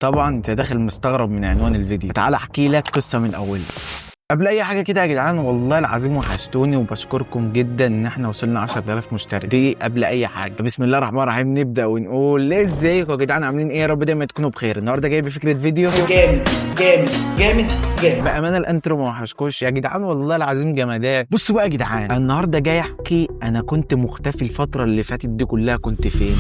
طبعا انت داخل مستغرب من عنوان الفيديو، تعال احكي لك قصه من اولها. قبل اي حاجه كده يا جدعان، والله العظيم وحشتوني وبشكركم جدا ان احنا وصلنا 10000 مشترك، دي قبل اي حاجه. بسم الله الرحمن الرحيم، نبدا ونقول ازيكم يا جدعان، عاملين ايه؟ يا رب دايما تكونوا بخير. النهارده جاي بفكره فيديو جامد جامد جامد جامد. بامانه الانترو ما وحشكوش يا جدعان، والله العظيم جمادات. بصوا بقى يا جدعان، النهارده جاي احكي انا كنت مختفي الفتره اللي فاتت دي كلها، كنت فين؟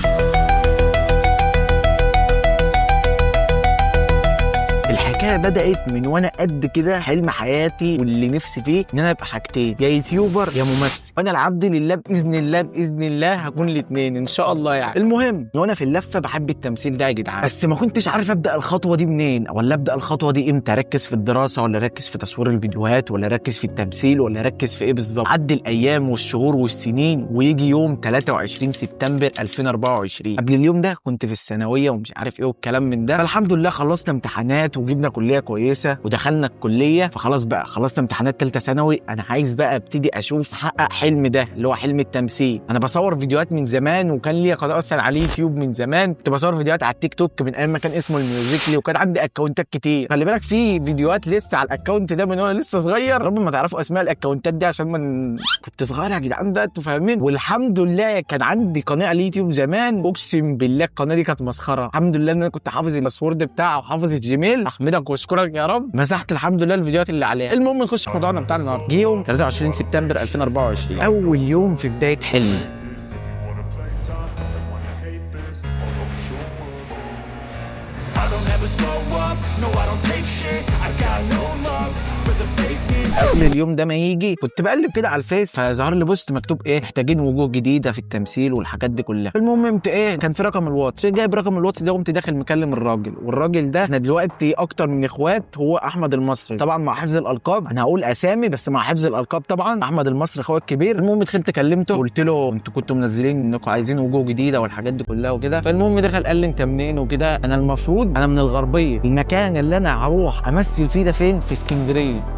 الحكايه بدات من وانا قد كده، حلم حياتي واللي نفسي فيه ان انا ابقى حاجتين، يا يوتيوبر يا ممثل. وانا العبد لله باذن الله باذن الله هكون الاثنين ان شاء الله يعني. المهم وانا في اللفه بحب التمثيل ده يا جدعان، بس ما كنتش عارف ابدا الخطوه دي منين، ولا ابدا الخطوه دي امتى. اركز في الدراسه ولا اركز في تصوير الفيديوهات ولا اركز في التمثيل ولا اركز في ايه بالظبط؟ عدي الايام والشهور والسنين ويجي يوم 23 سبتمبر 2024. قبل اليوم ده كنت في الثانويه ومش عارف ايه والكلام من ده. فالحمد لله خلصنا امتحانات وجبنا كليه كويسه ودخلنا الكليه، فخلاص بقى خلصنا امتحانات ثالثه ثانوي. انا عايز بقى ابتدي اشوف احقق حلم ده اللي هو حلم التمثيل. انا بصور فيديوهات من زمان، وكان ليا قناه اصلا على اليوتيوب من زمان، كنت بصور فيديوهات على التيك توك من ايام ما كان اسمه الميوزيكلي، وكان عندي اكونتات كتير. خلي بالك في فيديوهات لسه على الاكونت ده من وانا لسه صغير، رب ما تعرفوا اسماء الاكونتات دي عشان كنت صغير يا جدعان بقى، انتوا فاهمين. والحمد لله كان عندي قناه على اليوتيوب زمان، اقسم بالله القناه دي كانت مسخره. الحمد لله ان انا كنت حافظ الباسورد بتاعها وحافظ الجيميل، احمدك واشكرك يا رب، مسحت الحمد لله الفيديوهات اللي عليها. المهم نخش في موضوعنا بتاع النهارده. جه يوم 23 سبتمبر 2024، اول يوم في بدايه حلمي. قبل اليوم ده ما يجي كنت بقلب كده على الفيس، فظهر لي بوست مكتوب ايه، محتاجين وجوه جديده في التمثيل والحاجات دي كلها. المهم قمت ايه، كان في رقم الواتس، جايب رقم الواتس ده، قمت داخل مكلم الراجل. والراجل ده احنا دلوقتي اكتر من اخوات، هو احمد المصري، طبعا مع حفظ الالقاب، انا هقول اسامي بس مع حفظ الالقاب طبعا. احمد المصري اخويا الكبير. المهم دخلت كلمته، قلت له انتوا كنتوا منزلين انكم عايزين وجوه جديده والحاجات دي كلها وكده. فالمهم دخل قال لي انت منين وكده. انا المفروض انا من الغربيه، المكان اللي انا هروح امثل فيه ده فين؟ في اسكندريه.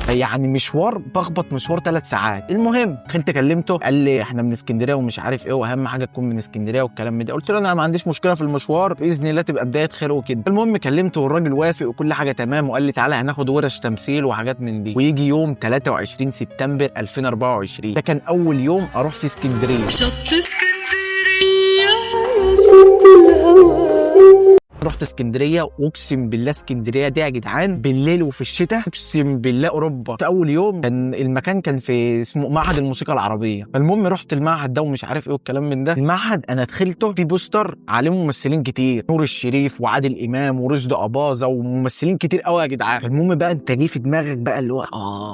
يعني مشوار بخبط، مشوار 3 ساعات. المهم دخلت كلمته، قال لي احنا من اسكندريه ومش عارف ايه، واهم حاجه تكون من اسكندريه والكلام ده. قلت له انا ما عنديش مشكله في المشوار، باذن الله تبقى بدايه خير وكده. المهم كلمته والراجل وافق وكل حاجه تمام، وقال لي تعالى هناخد ورش تمثيل وحاجات من دي. ويجي يوم 23 سبتمبر 2024، ده كان اول يوم اروح في اسكندريه. شط اسكندريه يا شط الهوى. رحت اسكندريه، واقسم بالله اسكندريه دي يا جدعان بالليل وفي الشتاء اقسم بالله اوروبا. اول يوم كان المكان كان في اسمه معهد الموسيقى العربيه. فالمهم رحت المعهد ده ومش عارف ايه والكلام من ده. المعهد انا دخلته في بوستر عليه ممثلين كتير، نور الشريف وعادل امام ورشدي اباظه وممثلين كتير قوي يا جدعان. المهم بقى انت جه في دماغك بقى اللي هو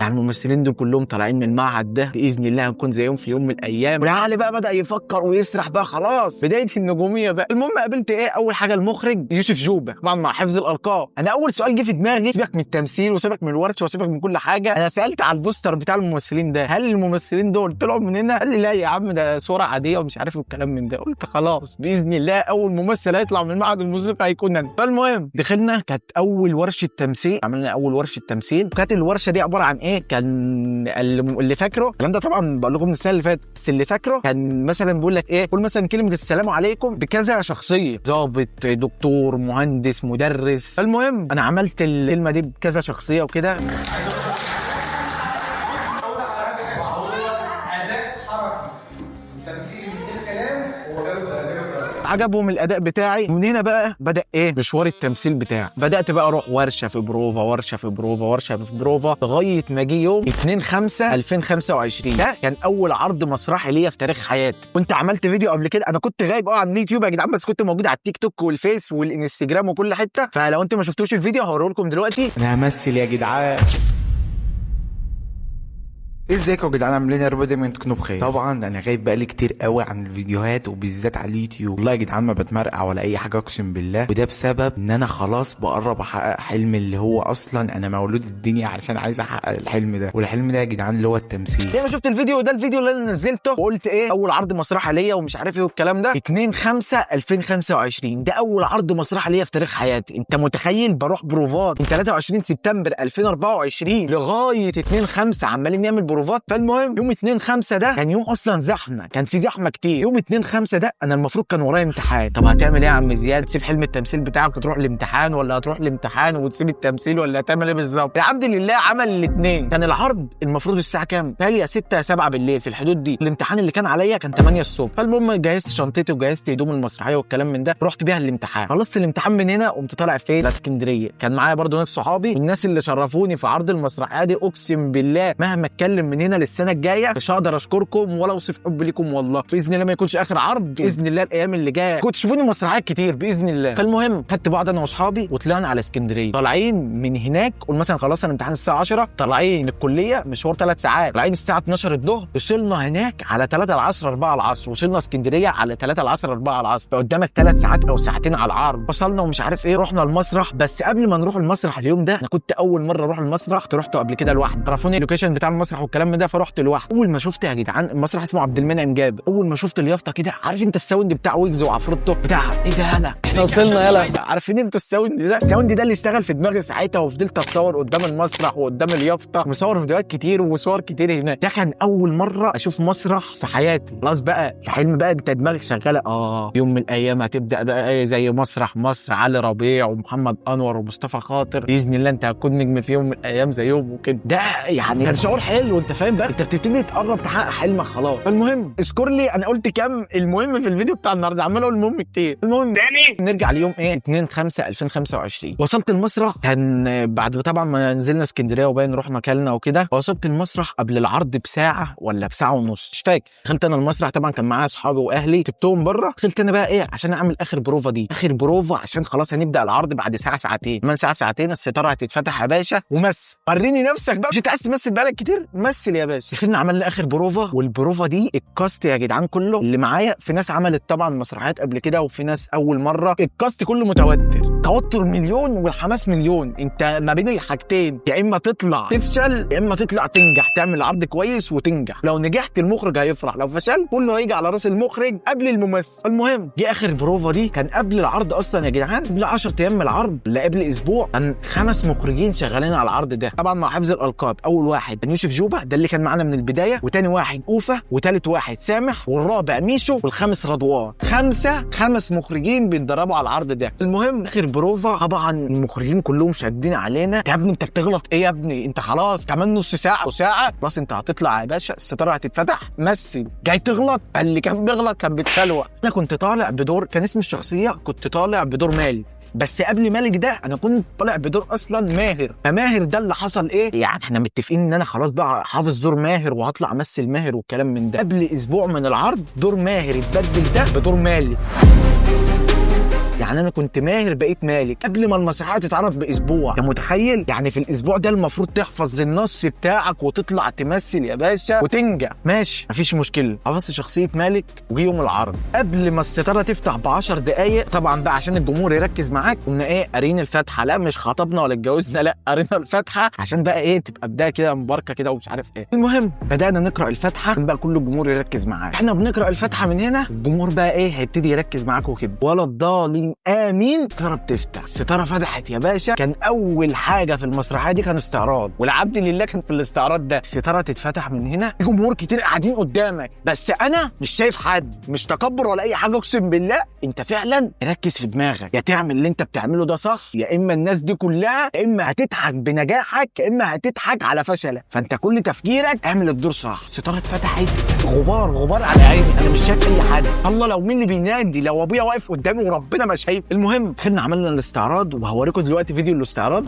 يعني الممثلين دول كلهم طالعين من المعهد ده، باذن الله هنكون زيهم في يوم من الايام. والعقل بقى بدا يفكر ويسرح بقى، خلاص بدايه النجوميه بقى. المهم قابلت ايه اول حاجه؟ المخرج يوسف جوبه، طبعا مع حفظ الالقاب. انا اول سؤال جه في دماغي، سيبك من التمثيل وسيبك من الورشه وسيبك من كل حاجه، انا سالت على البوستر بتاع الممثلين ده، هل الممثلين دول طلعوا من هنا؟ قال لي لا يا عم ده صوره عاديه ومش عارف الكلام من ده. قلت خلاص باذن الله اول ممثل هيطلع من معهد الموسيقى هيكون انا. فالمهم دخلنا، كانت اول ورشه تمثيل، عملنا اول ورشه تمثيل. كانت الورشه دي عباره عن ايه؟ كان اللي فاكره الكلام ده طبعا بقول لكم من السنه اللي فاتت، بس اللي فاكره كان مثلا بيقول لك ايه، قول مثلا كلمه السلام عليكم بكذا شخصيه، ضابط، دكتور، مهندس، مدرس. المهم انا عملت الكلمه دي بكذا شخصيه وكده. عجبهم الاداء بتاعي. من هنا بقى بدا ايه مشوار التمثيل بتاعي. بدات بقى اروح ورشه في بروفا، ورشه في بروفا، ورشه في بروفا، لغايه ما جه يوم 2/5/2025. ده كان اول عرض مسرحي ليا في تاريخ حياتي. كنت عملت فيديو قبل كده، انا كنت غايب عن اليوتيوب يا جدعان، بس كنت موجود على التيك توك والفيس والانستجرام وكل حته. فلو انتوا ما شفتوش الفيديو هوريه لكم دلوقتي. انا همثل يا جدعان. ازيكم يا جدعان، عاملين يا رب دايما تكونوا بخير. طبعا انا غايب بقالي كتير قوي عن الفيديوهات وبالذات على اليوتيوب. والله يا جدعان ما بتمرقع ولا اي حاجه اقسم بالله، وده بسبب ان انا خلاص بقرب احقق حلم اللي هو اصلا انا مولود الدنيا عشان عايز احقق الحلم ده. والحلم ده يا جدعان اللي هو التمثيل. زي ما شفت الفيديو ده، الفيديو اللي انا نزلته وقلت ايه اول عرض مسرحي ليا ومش عارف ايه والكلام ده 2/5/2025. ده اول عرض مسرحي ليا في تاريخ حياتي. انت متخيل؟ بروح بروفات من 23 سبتمبر 2024 لغايه 2/5 عمالين نعمل بروفات. فالمهم يوم 2/5 ده كان يوم اصلا زحمه، كان في زحمه كتير. يوم 2/5 ده انا المفروض كان ورايا امتحان. طب هتعمل ايه يا عم زياد؟ تسيب حلم التمثيل بتاعك وتروح الامتحان، ولا هتروح الامتحان وتسيب التمثيل، ولا هتعمل ايه بالظبط؟ العبد لله عمل الاثنين. كان العرض المفروض الساعه كام؟ تالي 6 يا 7 بالليل في الحدود دي. الامتحان اللي كان عليا كان 8 الصبح. فالمهم جهزت شنطتي وجهزت هدوم المسرحيه والكلام من ده، رحت بيها الامتحان. خلصت الامتحان من هنا قمت طالع فين؟ اسكندريه. كان معايا برضو ناس صحابي، الناس اللي شرفوني في عرض المسرحيه دي. اقسم بالله مهما اتكلم من هنا للسنه الجايه مش هقدر اشكركم ولا اوصف حبي ليكم. والله باذن الله ما يكونش اخر عرض، باذن الله الايام اللي جايه كنت تشوفوني مسرحيات كتير باذن الله. فالمهم خدت بعض انا واصحابي وطلعنا على اسكندريه. طالعين من هناك قول مثلا خلاص انا امتحان الساعه 10، طالعين الكليه مشوار 3 ساعات، طالعين الساعه 12 الظهر، وصلنا هناك على 3 العصر 4 العصر. وصلنا اسكندريه على 3 العصر 4 العصر. فقدامك 3 ساعات او ساعتين على العرض. وصلنا ومش عارف ايه، رحنا المسرح. بس قبل ما نروح المسرح اليوم ده، انا كنت اول مره اروح المسرح، رحته قبل كده لوحدي. عرفوني اللوكيشن بتاع المسرح والكلام ده، فرحت لوحدي. اول ما شفت يا جدعان المسرح اسمه عبد المنعم جابر، اول ما شفت اليافطه كده، عارف انت الساوند بتاع ويجز وعفروتو بتاع ايه ده؟ انا احنا وصلنا يلا. عارفين انتوا الساوند ده؟ الساوند ده اللي اشتغل في دماغي ساعتها، وفضلت اتصور قدام المسرح وقدام اليافطه، مصور فيديوهات كتير وصور كتير هناك. ده كان اول مره اشوف مسرح في حياتي. خلاص بقى الحلم بقى، انت دماغك شغاله يوم من الايام هتبدا بقى ايه زي مسرح مصر، علي ربيع ومحمد انور ومصطفى خاطر، باذن الله انت هتكون نجم في يوم من الايام زيهم وكده. ده يعني كان شعور حلو. انت فاهم بقى؟ انت بتبتدي تقرب تحقق حلمك خلاص. فالمهم اذكر لي انا قلت كام المهم في الفيديو بتاع النهارده، عمال اقول المهم كتير. المهم تاني نرجع ليوم ايه 2/5/2025. وصلت المسرح كان بعد طبعا ما نزلنا اسكندريه وباين رحنا كلنا وكده. وصلت المسرح قبل العرض بساعه ولا بساعه ونص مش فاكر. دخلت انا المسرح، طبعا كان معايا اصحابي واهلي، سبتهم بره. دخلت انا بقى ايه عشان اعمل اخر بروفه دي، اخر بروفه عشان خلاص هنبدا العرض بعد ساعه ساعتين. كمان ساعه ساعتين الستاره هتتفتح يا باشا. ومثل، وريني نفسك بقى، مش انت عايز تمثل بقالك كتير؟ مثل يا باشا. دخلنا عملنا اخر بروفه. والبروفه دي الكاست يا جدعان كله اللي معايا، في ناس عملت طبعا مسرحيات قبل كده وفي ناس اول مره. الكاست كله متوتر، توتر مليون والحماس مليون. انت ما بين الحاجتين، يا اما تطلع تفشل يا اما تطلع تنجح، تعمل عرض كويس وتنجح. لو نجحت المخرج هيفرح، لو فشل كله هيجي على راس المخرج قبل الممثل. المهم جه اخر بروفه دي كان قبل العرض اصلا يا جدعان، قبل 10 ايام من العرض، لا قبل اسبوع. كان 5 مخرجين شغالين على العرض ده، طبعا مع حفظ الالقاب. اول واحد كان يوسف جوبه، ده اللي كان معانا من البدايه، وتاني واحد اوفه، وتالت واحد سامح، والرابع ميشو، والخامس رضوان. 5 مخرجين بيتدربوا على العرض ده. المهم اخر بروفه طبعا المخرجين كلهم شادين علينا. يا ابني انت بتغلط ايه يا ابني؟ انت خلاص كمان نص ساعه وساعه خلاص انت هتطلع يا باشا، الستاره هتتفتح، مثل. جاي تغلط؟ اللي كان بيغلط كان بيتسلوى. انا كنت طالع بدور، كان اسم الشخصيه كنت طالع بدور مالك، بس قبل مالك ده انا كنت طالع بدور اصلا ماهر. فماهر ده اللي حصل ايه يعني، احنا متفقين ان انا خلاص بقى حافظ دور ماهر وهطلع امثل ماهر والكلام من ده. قبل اسبوع من العرض دور ماهر اتبدل ده بدور مالك. يعني انا كنت ماهر بقيت مالك قبل ما المسرحيه تتعرض باسبوع. انت متخيل؟ يعني في الاسبوع ده المفروض تحفظ النص بتاعك وتطلع تمثل يا باشا وتنجح. ماشي مفيش مشكله، حفظت شخصيه مالك. وجي يوم العرض قبل ما الستاره تفتح ب10 دقائق، طبعا بقى عشان الجمهور يركز معاك، قلنا ايه قارين الفاتحه. لا مش خطبنا ولا اتجوزنا، لا قارينا الفاتحه عشان بقى ايه تبقى بدايه كده مباركه كده ومش عارف ايه. المهم بدانا نقرا الفاتحه بقى كل الجمهور يركز معاك. احنا بنقرا الفاتحه من هنا، الجمهور بقى ايه هيبتدي يركز معاك وكده. ولا الضالين امين. الستاره بتفتح، الستاره فتحت يا باشا. كان اول حاجه في المسرحيه دي كان استعراض، والعبد لله كان في الاستعراض ده. الستاره تتفتح من هنا، في جمهور كتير قاعدين قدامك، بس انا مش شايف حد، مش تكبر ولا اي حاجه، اقسم بالله انت فعلا ركز في دماغك، يا تعمل اللي انت بتعمله ده صح، يا اما الناس دي كلها يا اما هتضحك بنجاحك يا اما هتضحك على فشلك. فانت كل تفكيرك اعمل الدور صح. الستاره اتفتحت، غبار على عيني، انا مش شايف اي حد. الله لو مين اللي بينادي، لو ابويا واقف قدامي وربنا ما شايف. المهم دخلنا عملنا الاستعراض، وهوريكم دلوقتي فيديو الاستعراض.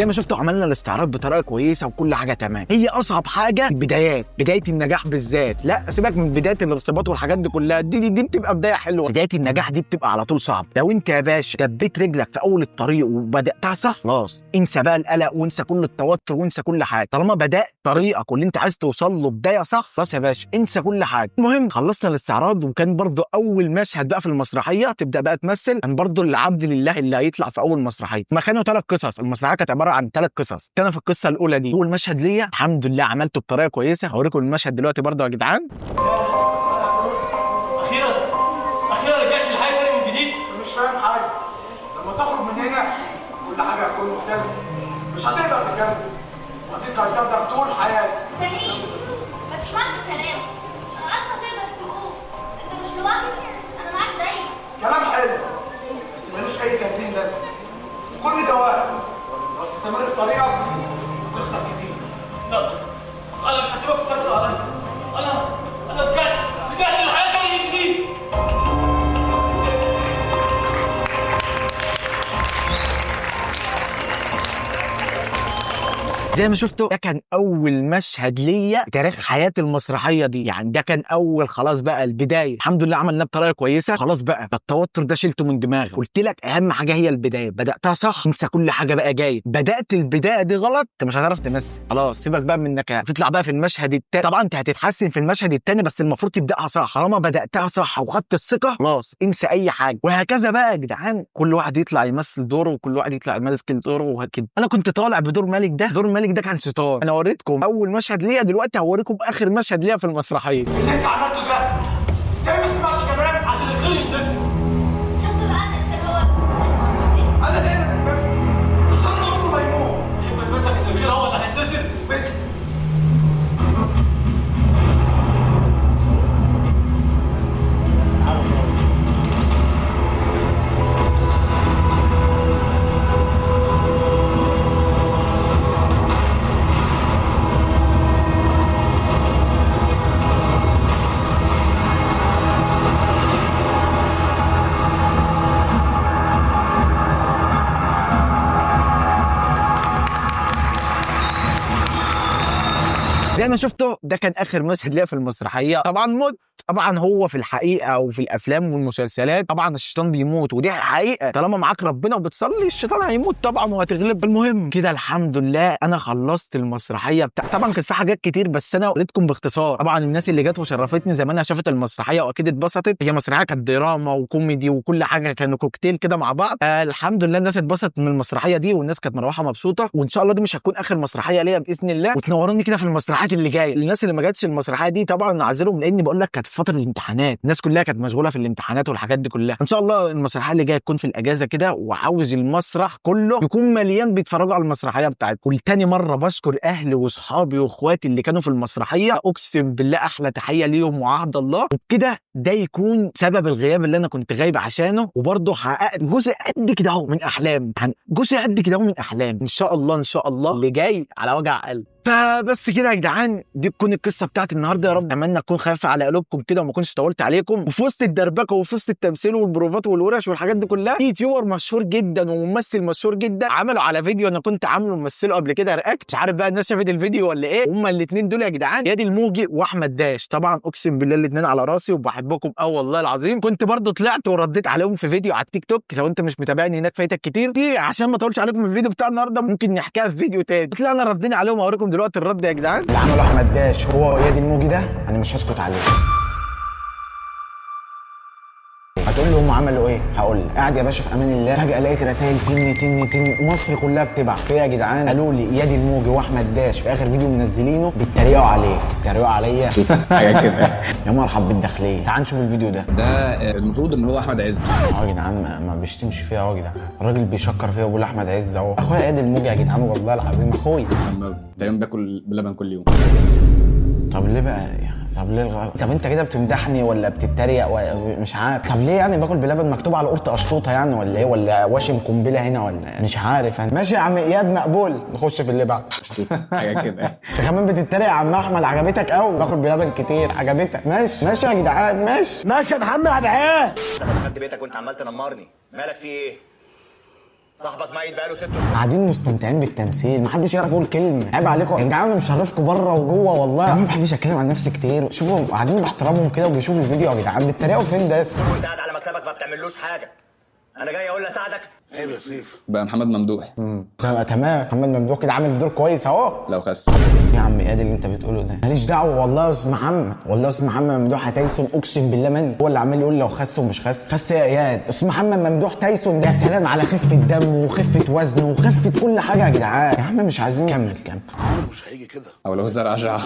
زي ما شفتوا عملنا الاستعراض بطريقه كويسه وكل حاجه تمام. هي اصعب حاجه البدايات، بدايه النجاح بالذات. لا سيبك من بدايه الارتباط والحاجات دي كلها، دي بتبقى بدايه حلوه. بدايه النجاح دي بتبقى على طول صعب. لو انت يا باشا دبيت رجلك في اول الطريق وبداتها صح، خلاص انسى بقى القلق وانسى كل التوتر وانسى كل حاجه. طالما بدات طريقك واللي انت عايز توصل له بدايه صح، خلاص يا باشا انسى كل حاجه. المهم خلصنا الاستعراض، وكان برضو اول مشهد بقى في المسرحيه تبدا بقى تمثل. كان برضو العبد لله اللي هيطلع في اول مسرحيه. ما كانوا 3 قصص، المسرحيه كانت عباره عن 3 قصص. انا في القصه الاولى دي اول مشهد ليا الحمد لله عملته بطريقه كويسه. هوريكم المشهد دلوقتي برضو يا جدعان. اخيرا رجعت للحياه تاني من جديد. مش فاهم حاجه. لما تخرج من هنا كل حاجه هتكون مختلفه، مش هتقدر تكمل وهتبقى هتفضل طول حياتك. فهيم ما تسمعش كلامي، انا عارفه تقدر تقول انت مش لوحدك، انا معاك دايما. كلام حلو بس ملوش اي تمرين لازم. كل ده واقف، لو تستمر في طريقك هتخسر كتير. لا انا مش هسيبك تسيطر عليا. انا رجعت للحياه تاني من جديد. زي ما شفتوا ده كان اول مشهد ليا في تاريخ حياتي المسرحيه دي. يعني ده كان اول خلاص بقى البدايه. الحمد لله عملناه بطريقه كويسه. خلاص بقى التوتر ده شلته من دماغي. قلت لك اهم حاجه هي البدايه، بداتها صح انسى كل حاجه بقى جايه. بدات البدايه دي غلط انت مش هتعرف تمثل. خلاص سيبك بقى من انك هتطلع بقى في المشهد التاني. طبعا انت هتتحسن في المشهد التاني بس المفروض تبداها صح. طالما بداتها صح وخدت الثقه خلاص انسى اي حاجه. وهكذا بقى يا جدعان، كل واحد يطلع يمثل دوره وكل واحد يطلع يمثل دوره وهكذا. انا كنت طالع بدور مالك ده. دور مالك ده كان شيطان. انا وريتكم اول مشهد ليا، دلوقتي هوريكم اخر مشهد ليا في المسرحيه. اللي انت عملته ده ازاي ما تسمعش كلام عشان الخير ينتصر؟ شفت بقى ان الخير هو المفروض ايه؟ انا دايما بنفسي مش طالع عمره ما يموت. يبقى اثبت لك ان الخير هو اللي هينتصر. اثبت لي. زي ما شفتوا ده كان اخر مشهد ليا في المسرحيه. طبعا موت. طبعا هو في الحقيقه او في الافلام والمسلسلات طبعا الشيطان بيموت، ودي حقيقه. طالما معاك ربنا وبتصلي الشيطان هيموت طبعا وهتغلب. المهم كده الحمد لله انا خلصت المسرحيه طبعا كان في حاجات كتير بس انا وريتكم باختصار. طبعا الناس اللي جت وشرفتني زمانها شافت المسرحيه واكيد اتبسطت. هي مسرحيه كانت دراما وكوميدي وكل حاجه، كانوا كوكتيل كده مع بعض. الحمد لله الناس اتبسطت من المسرحيه دي والناس كانت مروحه مبسوطه. وان شاء الله دي مش هتكون اخر مسرحيه ليا باذن الله، وتنوروني كده في المسرحيات اللي جايه. الناس اللي ما جاتش المسرحيه دي طبعا اعذرهم لاني بقول لك كانت فتره الامتحانات، الناس كلها كانت مشغوله في الامتحانات والحاجات دي كلها. ان شاء الله المسرحيه اللي جايه تكون في الاجازه كده، وعاوز المسرح كله يكون مليان بيتفرجوا على المسرحيه بتاعتكم. ولتاني مره بشكر اهلي واصحابي واخواتي اللي كانوا في المسرحيه، اقسم بالله احلى تحيه ليهم وعهد الله. وبكده ده يكون سبب الغياب اللي انا كنت غايب عشانه، وبرضه حققت جزء قد كده اهو من احلامي. جزء قد كده اهو من احلامي. ان شاء الله ان شاء الله اللي جاي على وجع قلب. فبس كده يا جدعان دي تكون القصه بتاعتي النهارده. يا رب اتمنى اكون خفيف على قلوبكم كده وما اكونش طولت عليكم. وفي وسط الدربكه وفي وسط التمثيل والبروفات والورش والحاجات دي كلها، في يوتيوبر مشهور جدا وممثل مشهور جدا عملوا على فيديو انا كنت عامله ممثله قبل كده رياكت. مش عارف بقى الناس شافت الفيديو ولا ايه. هما الاثنين دول يا جدعان ياد الموجي واحمد داش. طبعا اقسم بالله الاثنين على راسي وبحبكم والله العظيم. كنت برضه طلعت ورديت عليهم في فيديو على التيك توك. لو انت مش متابعني هناك فايتك كتير. في عشان ما اطولش عليكم الفيديو بتاع النهارده ممكن نحكيها في فيديو تاني. طلعنا ردينا عليهم اوريكم دلوقتي الرد يا جدعان. اللي عمله احمد داش هو ياد الموجي ده انا مش هسكت عليه. هتقول لي هم عملوا ايه؟ هقول لك. قاعد يا باشا في امان الله، فجاه لقيت رسائل تن مصر كلها بتبعت في يا جدعان. قالوا لي ياد الموجي واحمد داش في اخر فيديو منزلينه بيتريقوا عليك. بيتريقوا عليا حاجه كده. يا مرحب بالداخليه. تعال نشوف الفيديو ده. المفروض ان هو احمد عز. يا جدعان ما بيشتمش فيها اهو يا جدعان. الراجل بيشكر فيها وبيقول احمد عز اهو. اخويا ياد الموجي يا جدعان والله العظيم اخويا. تقريبا باكل بلبن كل يوم. طب ليه بقى؟ طب ليه الغلط؟ طب انت كده بتمدحني ولا بتتريق مش عارف. طب ليه يعني باكل بلبن مكتوب على قرط اشطوطه يعني ولا ايه؟ ولا واشم قنبله هنا ولا مش عارف انا. ماشي يا عم اياد مقبول. نخش في اللي بعد. حاجه كده. انت كمان بتتريق يا عم احمد. عجبتك قوي باكل بلبن كتير. عجبتك. ماشي يا جدعان ماشي ماشي يا محمد عبد العال. انت دخلت بيتك وانت عمال تنمرني، مالك في ايه؟ صاحبك ميت بقاله 6 شهور. قاعدين مستمتعين بالتمثيل، محدش يعرف يقول كلمه. عيب عليكم يا جدعان، انا مشرفكم بره وجوه والله. انا ما بحبش اتكلم عن نفسي كتير. شوفوا قاعدين باحترامهم كده وبيشوفوا الفيديو يا جدعان، بتتريقوا فين بس؟ وانت قاعد على مكتبك ما بتعملوش حاجه. انا جاي اقول اساعدك. عيب يا سيف. بقى محمد ممدوح تمام. محمد ممدوح كده عامل دور كويس اهو. لو خس. يا عم ايه اللي انت بتقوله ده؟ ماليش دعوه والله يا استاذ محمد، والله يا استاذ محمد ممدوح تايسون، اقسم بالله ماني هو اللي عمال يقول لو خس ومش خس. خس يا اياد. استاذ محمد ممدوح تايسون، يا سلام على خفه دم وخفه وزن وخفه كل حاجه يا جدعان. يا عم مش عايزين كمل. مش هيجي كده. او لو زرع شعر.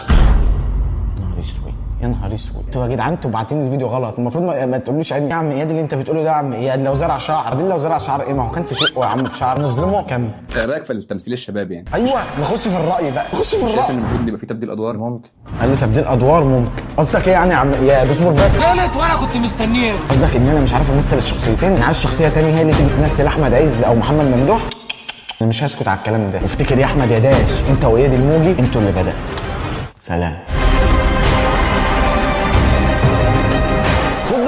نهار اسود، يا نهار اسود. انتوا يا جدعان انتوا باعتين الفيديو غلط. المفروض ما تقولوش يا عم اياد اللي انت بتقوله ده. يا عم اياد لو زرع شعر، بعدين لو زرع شعر ايه؟ ما هو كان في شقه يا عم بشعر، نظلمه. كمل. ايه رايك في التمثيل الشباب يعني؟ ايوه نخش في الراي بقى، نخش في شايف الراي. ان المفروض يبقى في تبديل ادوار؟ ممكن. قال له تبديل ادوار ممكن. قصدك ايه يعني يا عم اياد؟ اصبر بس. غلط وانا كنت مستنيه. قصدك ان انا مش عارف امثل الشخصيتين؟ انا عايز شخصيه تانية هي اللي تيجي تمثل احمد عز او محمد ممدوح. انا مش هسكت على الكلام ده. وافتكر يا احمد يا داش، انت واياد الموجي انتوا اللي بدأتوا. سلام.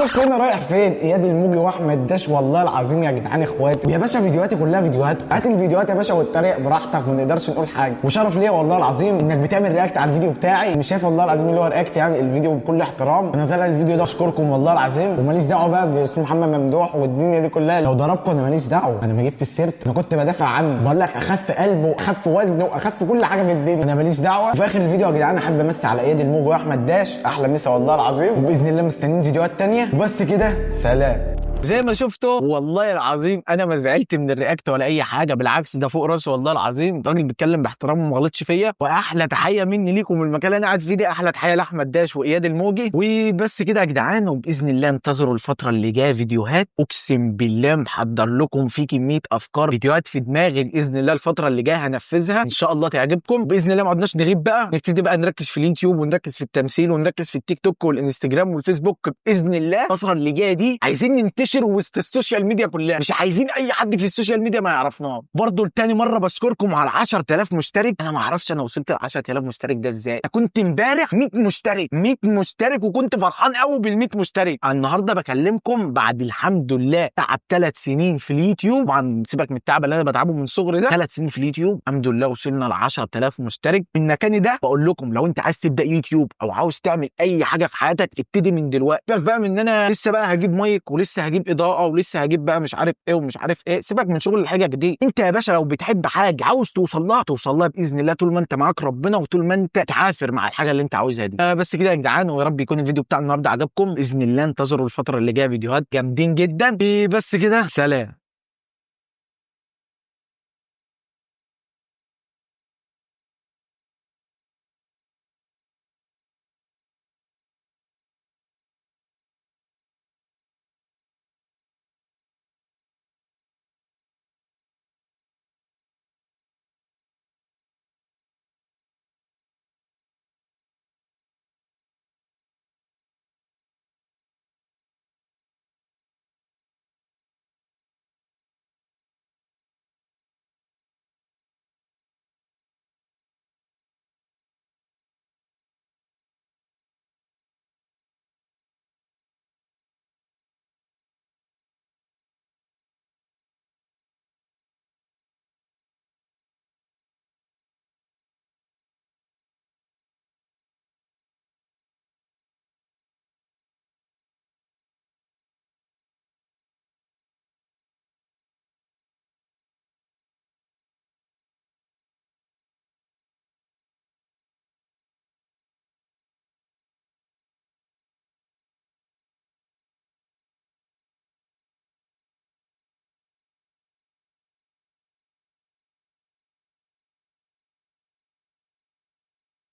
بص هنا رايح فين؟ اياد الموجي واحمد داش والله العظيم يا جدعان اخواتي. ويا باشا فيديوهاتي كلها فيديوهات، هات الفيديوهات يا باشا واتريق براحتك، ما نقدرش نقول حاجه. وشرف ليا والله العظيم انك بتعمل رياكت على الفيديو بتاعي. مش شايف والله العظيم اللي هو رياكت يعني الفيديو بكل احترام. انا طالع الفيديو ده اشكركم والله العظيم، وماليش دعوه بقى باسم محمد ممدوح والدنيا دي كلها. لو ضربكم انا ماليش دعوه، انا ما جبت سيرته، انا كنت بدافع عنه. بقول لك اخف قلبه واخف وزنه واخف كل حاجه في الدنيا، انا ماليش دعوه. في اخر الفيديو يا جدعان احب امسي على اياد الموجي واحمد داش. احلى مسا والله العظيم، وباذن الله مستنيين فيديوهات تانية. وبس كده، سلام. زي ما شفتوا والله العظيم انا ما زعلت من الرياكت ولا اي حاجه، بالعكس ده فوق راسي والله العظيم. الراجل بيتكلم باحترام وما غلطش فيا. واحلى تحيه مني ليكم من المكان اللي انا قاعد فيه ده. احلى تحيه لاحمد داش واياد الموجي. وبس كده يا جدعان، وباذن الله انتظروا الفتره اللي جايه فيديوهات. اقسم بالله محضر لكم في كميه افكار، فيديوهات في دماغي باذن الله الفتره اللي جايه هنفذها ان شاء الله تعجبكم باذن الله. ما عدناش نغيب بقى، نبتدي بقى نركز في اليوتيوب ونركز في التمثيل ونركز في التيك توك والانستجرام والفيسبوك باذن الله. الفتره اللي جايه دي عايزين ننتشر وسط السوشيال ميديا كلها، مش عايزين اي حد في السوشيال ميديا ما يعرفناه. برضه لتاني مره بشكركم على 10000 مشترك. انا ما اعرفش انا وصلت ل 10000 مشترك ده ازاي. انا كنت امبارح 100 مشترك، 100 مشترك، وكنت فرحان قوي بال 100 مشترك. النهارده بكلمكم بعد الحمد لله تعب 3 سنين في اليوتيوب. طبعا سيبك من التعب اللي انا بتعبه من صغري ده، 3 سنين في اليوتيوب الحمد لله وصلنا ل 10000 مشترك. من مكاني ده بقول لكم لو انت عايز تبدا يوتيوب او عاوز تعمل اي حاجه في حياتك ابتدي من دلوقتي. سيبك بقى من ان انا لسه بقى هجيب مايك ولسه هجيب اضاءه ولسه هجيب بقى مش عارف ايه ومش عارف ايه. سيبك من شغل الحاجه دي. انت يا باشا لو بتحب حاجه عاوز توصل لها توصل لها باذن الله، طول ما انت معاك ربنا وطول ما انت تعافر مع الحاجه اللي انت عاوزها دي. بس كده يا جدعان، ويا رب يكون الفيديو بتاع النهارده عجبكم باذن الله. انتظروا الفتره اللي جايه فيديوهات جامدين جدا. بس كده، سلام.